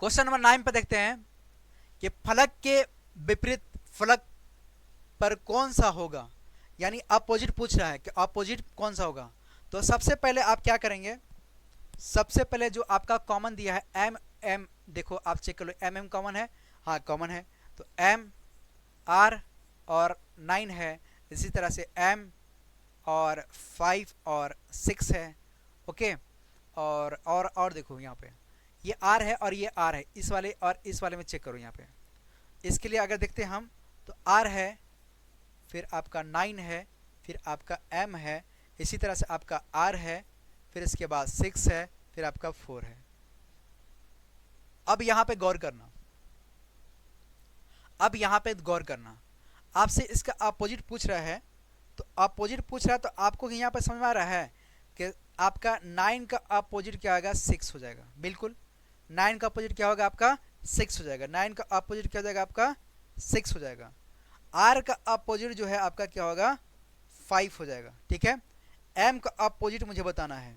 Question number 9 पे देखते हैं कि फलक के विपरीत फलक पर कौन सा होगा, यानी अपोजिट पूछ रहा है कि अपोजिट कौन सा होगा। तो सबसे पहले आप क्या करेंगे, सबसे पहले जो आपका कॉमन दिया है एम एम, देखो आप चेक कर लो एम एम कॉमन है, हाँ कॉमन है, तो एम आर और 9 है, इसी तरह से एम और 5 और 6 है। ओके, और देखो यहाँ पे ये आर है और ये आर है, इस वाले और इस वाले में चेक करो यहाँ पे। इसके लिए अगर देखते हैं हम तो आर है, फिर आपका 9 है, फिर आपका एम है, इसी तरह से आपका आर है, फिर इसके बाद 6 है, फिर आपका 4 है। अब यहाँ पे गौर करना, अब यहाँ पे गौर करना, आपसे इसका अपोजिट पूछ रहा है, तो अपोजिट पूछ रहा है तो आपको यहाँ पे समझ में आ रहा है कि आपका 9 का अपोजिट क्या होगा, 6 हो जाएगा। बिल्कुल 9 का अपोजिट क्या होगा आपका 6 हो जाएगा। 9 का अपोजिट क्या हो जाएगा आपका 6 हो जाएगा। आर का अपोजिट जो है आपका क्या होगा 5 हो जाएगा। ठीक है, एम का अपोजिट मुझे बताना है,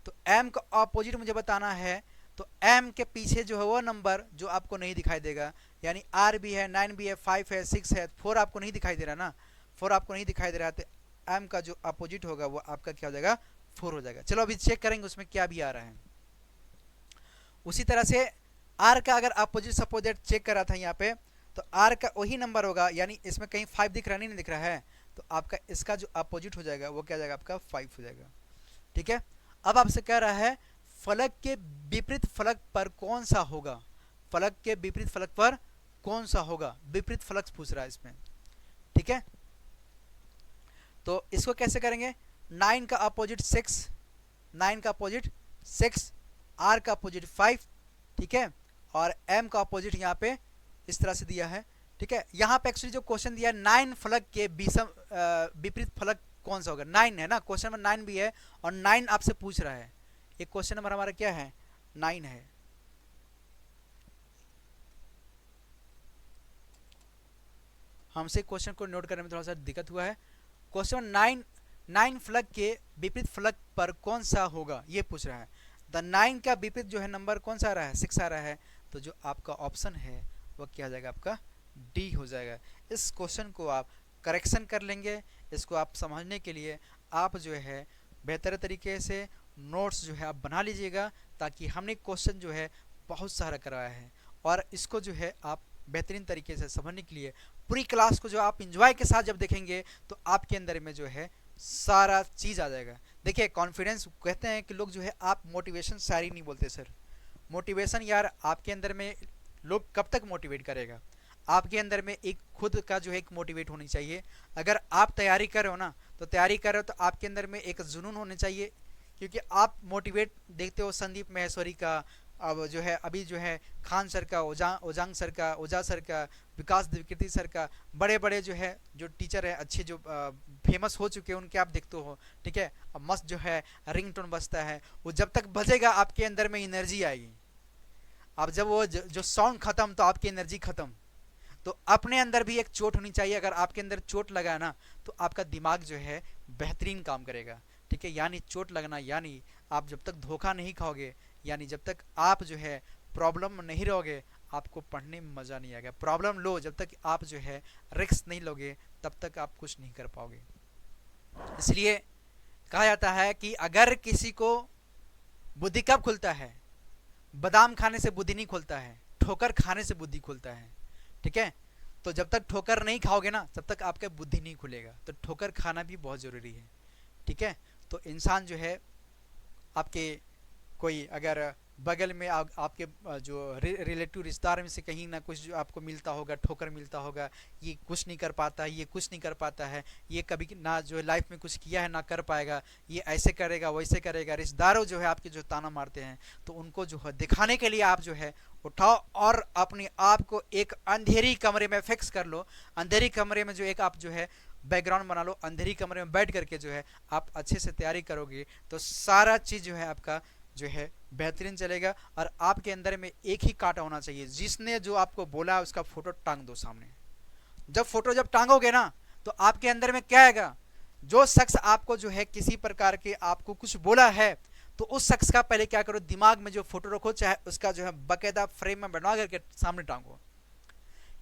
तो एम का अपोजिट मुझे बताना है, तो एम के पीछे जो है वो नंबर जो आपको नहीं दिखाई देगा, यानी आर भी है, 9 भी है, 5 है, 6 है, 4 आपको नहीं दिखाई दे रहा ना, 4 आपको नहीं दिखाई दे रहा, तो एम का जो अपोजिट होगा वो आपका क्या हो जाएगा 4 हो जाएगा। चलो अभी चेक करेंगे उसमें क्या भी आ रहा है। उसी तरह से आर का अगर अपोजिट सपोज दैट चेक करा था यहाँ पे, तो आर का वही नंबर होगा, यानी इसमें कहीं 5 दिख रहा नहीं दिख रहा है, तो आपका इसका जो अपोजिट हो जाएगा वो क्या जाएगा आपका 5 हो जाएगा। ठीक है, अब आपसे कह रहा है फलक के विपरीत फलक पर कौन सा होगा, फलक के विपरीत फलक पर कौन सा होगा, विपरीत फलक पूछ रहा है इसमें। ठीक है, तो इसको कैसे करेंगे, 9 का अपोजिट 6, 9 का अपोजिट 6, आर का अपोजिट 5, ठीक है, और एम का अपोजिट यहाँ पे इस तरह से दिया है। ठीक है, यहाँ पे एक्चुअली जो क्वेश्चन दिया है 9 फलक के विपरीत फलक कौन सा होगा, 9 है ना, क्वेश्चन नंबर 9 भी है और 9 आपसे पूछ रहा है। ये क्वेश्चन नंबर हमारा क्या है 9 है। हमसे क्वेश्चन को नोट करने में थोड़ा सा दिक्कत हुआ है। क्वेश्चन 9 फलक के विपरीत फलक पर कौन सा होगा ये पूछ रहा है। द 9 का विपरीत जो है नंबर कौन सा आ रहा है 6 आ रहा है, तो जो आपका ऑप्शन है वो क्या आ जाएगा आपका डी हो जाएगा। इस क्वेश्चन को आप करेक्शन कर लेंगे, इसको आप समझने के लिए आप जो है बेहतर तरीके से नोट्स जो है आप बना लीजिएगा, ताकि हमने क्वेश्चन जो है बहुत सारा कराया है और इसको जो है आप बेहतरीन तरीके से समझने के लिए पूरी क्लास को जो आप इंजॉय के साथ जब देखेंगे तो आपके अंदर में जो है सारा चीज़ आ जाएगा। देखिए कॉन्फिडेंस कहते हैं कि लोग जो है आप मोटिवेशन सारी नहीं बोलते सर, मोटिवेशन यार आपके अंदर में लोग कब तक मोटिवेट करेगा, आपके अंदर में एक खुद का जो है एक मोटिवेट होनी चाहिए। अगर आप तैयारी कर रहे हो ना, तो तैयारी कर रहे हो तो आपके अंदर में एक जुनून होने चाहिए, क्योंकि आप मोटिवेट देखते हो संदीप महेश्वरी का, अब जो है अभी जो है खान सर का, ओजांग सर का, ओझा सर का, विकास द्विवेदी सर का, बड़े बड़े जो है जो टीचर है अच्छे जो फेमस हो चुके हैं उनके आप देखते हो। ठीक है, अब मस्त जो है रिंगटोन बजता है, वो जब तक बजेगा आपके अंदर में एनर्जी आएगी। अब जब वो जो साउंड खत्म तो आपकी एनर्जी खत्म। तो अपने अंदर भी एक चोट होनी चाहिए, अगर आपके अंदर चोट लगा ना तो आपका दिमाग जो है बेहतरीन काम करेगा। ठीक है, यानी चोट लगना, यानी आप जब तक धोखा नहीं खाओगे, यानी जब तक आप जो है प्रॉब्लम में नहीं रहोगे, आपको पढ़ने में मज़ा नहीं आएगा। प्रॉब्लम लो, जब तक आप जो है रिस्क नहीं लोगे तब तक आप कुछ नहीं कर पाओगे। इसलिए कहा जाता है कि अगर किसी को बुद्धि कब खुलता है, बादाम खाने से बुद्धि नहीं खुलता है, ठोकर खाने से बुद्धि खुलता है। ठीक है, तो जब तक ठोकर नहीं खाओगे ना तब तक आपका बुद्धि नहीं खुलेगा, तो ठोकर खाना भी बहुत ज़रूरी है। ठीक है, तो इंसान जो है आपके कोई अगर बगल में आपके जो रिलेटिव रिश्तेदार में से कहीं ना कुछ जो आपको मिलता होगा, ठोकर मिलता होगा, ये कुछ नहीं कर पाता है, ये कुछ नहीं कर पाता है, ये कभी ना जो लाइफ में कुछ किया है ना कर पाएगा, ये ऐसे करेगा वैसे करेगा, रिश्तेदारों जो है आपके जो ताना मारते हैं, तो उनको जो है दिखाने के लिए आप जो है उठाओ और अपने आप को एक अंधेरी कमरे में फिक्स कर लो। अंधेरी कमरे में जो एक आप जो है बैकग्राउंड बना लो, अंधेरी कमरे में बैठ करके जो है आप अच्छे से तैयारी करोगे तो सारा चीज़ जो है आपका जो है बेहतरीन चलेगा। और आपके अंदर में एक ही कांटा होना चाहिए, जिसने जो आपको बोला है उसका फोटो टांग दो सामने। जब फोटो जब टांगोगे ना तो आपके अंदर में क्या आएगा, जो शख्स आपको जो है किसी प्रकार के आपको कुछ बोला है तो उस शख्स का पहले क्या करो, दिमाग में जो फोटो रखो, चाहे उसका जो है बाकायदा फ्रेम में बनवा करके सामने टांगो।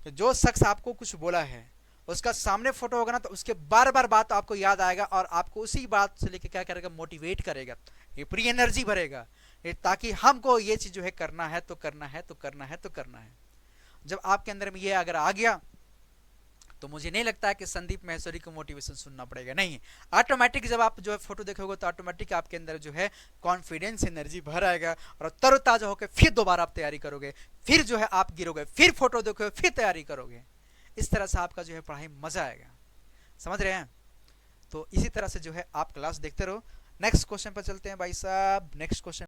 तो जो शख्स आपको कुछ बोला है उसका सामने फोटो होगा ना, तो उसके बार बार बात आपको याद आएगा और आपको उसी बात से लेके क्या करेगा, मोटिवेट करेगा, ये पूरी एनर्जी भरेगा, ये ताकि हमको ये चीज जो है करना है तो करना है तो करना है तो करना है। जब आपके अंदर में ये अगर आ गया तो मुझे नहीं लगता है कि संदीप महेश्वरी को मोटिवेशन सुनना पड़ेगा, नहीं, ऑटोमेटिक जब आप जो है फोटो देखोगे तो ऑटोमेटिक आपके अंदर जो है कॉन्फिडेंस एनर्जी भर आएगा और तरोताजा होकर फिर दोबारा आप तैयारी करोगे, फिर जो है आप गिरोगे, फिर फोटो देखोगे, फिर तैयारी करोगे। इस तरह से आपका जो है पढ़ाई मजा आएगा। समझ रहे हैं? तो इसी तरह से जो है आप क्लास देखते रहो। नेक्स्ट क्वेश्चन पर चलते हैं भाई साहब। Next question